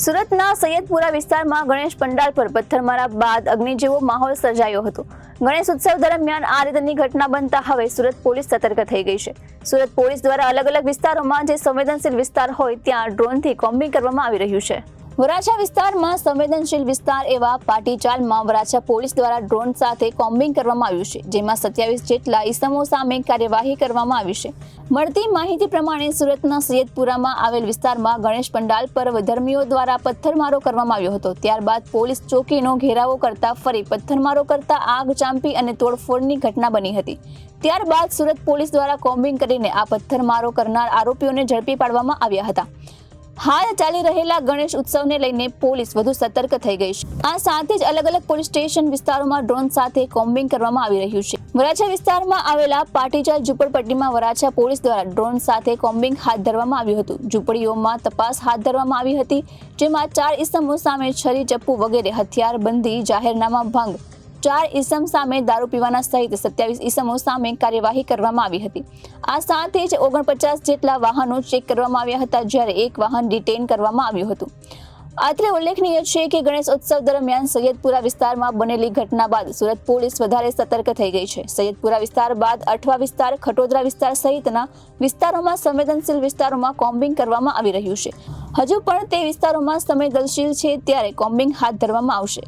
સુરતના સૈયદપુરા વિસ્તારમાં ગણેશ પંડાલ પર પથ્થરમારા બાદ અગ્નિ જેવો માહોલ સર્જાયો હતો। ગણેશ ઉત્સવ દરમિયાન આ રીતની ઘટના બનતા હવે સુરત પોલીસ સતર્ક થઈ ગઈ છે। સુરત પોલીસ દ્વારા અલગ અલગ વિસ્તારોમાં જે સંવેદનશીલ વિસ્તાર હોય ત્યાં ડ્રોનથી કોમ્બિંગ કરવામાં આવી રહ્યું છે। વરાછા વિસ્તારમાં સંવેદનશીલ વિસ્તાર એવા પાટીચાલમાં વરાછા પોલીસ દ્વારા ડ્રોન સાથે કોમ્બિંગ કરવામાં આવ્યું છે, જેમાં 27 જેટલા ઈસમો સામે કાર્યવાહી કરવામાં આવી છે। મળતી માહિતી પ્રમાણે સુરતના સૈયદપુરામાં આવેલ વિસ્તારમાં ગણેશ પંડાલ પર ધર્મીઓ દ્વારા પથ્થરમારો કરવામાં આવ્યો હતો। ત્યારબાદ પોલીસ ચોકીનો ઘેરાવો કરતા ફરી પથ્થરમારો કરતા આગ ચાંપી અને તોડફોડની ઘટના બની હતી। ત્યારબાદ સુરત પોલીસ દ્વારા કોમ્બિંગ કરીને આ પથ્થરમારો કરનાર આરોપીઓને ઝડપી પાડવામાં આવ્યા હતા। હાલ ચાલી રહેલા ગણેશ ઉત્સવને લઈને પોલીસ વધુ સતર્ક થઈ ગઈ છે। આ સાથે જ અલગ અલગ પોલીસ સ્ટેશન વિસ્તારોમાં ડ્રોન સાથે કોમ્બિંગ કરવામાં આવી રહ્યું છે। વરાછા વિસ્તારમાં આવેલા પાટીચાલ ઝૂંપડપટ્ટીમાં વરાછા પોલીસ દ્વારા ડ્રોન સાથે કોમ્બિંગ હાથ ધરવામાં આવ્યું હતું। ઝૂંપડીઓમાં તપાસ હાથ ધરવામાં આવી હતી, જેમાં 4 ઈસમો સામે છરી, ચપ્પુ વગેરે હથિયાર બંધી જાહેરનામા ભંગ, 4 ઈસમ સામે દારૂ પીવાના સહિત 27 ઈસમો સામે કાર્યવાહી કરવામાં આવી હતી। આ સાથે જ 49 જેટલા વાહનો ચેક કરવામાં આવ્યા હતા, જ્યારે એક વાહન ડિટેઇન કરવામાં આવ્યું હતું। અત્રે ઉલ્લેખનીય છે કે ગણેશ ઉત્સવ દરમિયાન સૈયદપુરા વિસ્તારમાં બનેલી ઘટના બાદ સુરત પોલીસ વધારે સતર્ક થઈ ગઈ છે। સૈયદપુરા વિસ્તાર બાદ અઠવા વિસ્તાર, ખટોદરા વિસ્તાર સહિતના વિસ્તારોમાં સંવેદનશીલ વિસ્તારોમાં કોમ્બિંગ કરવામાં આવી રહ્યું છે। હજુ પણ તે વિસ્તારોમાં સંવેદનશીલ છે ત્યારે કોમ્બિંગ હાથ ધરવામાં આવશે।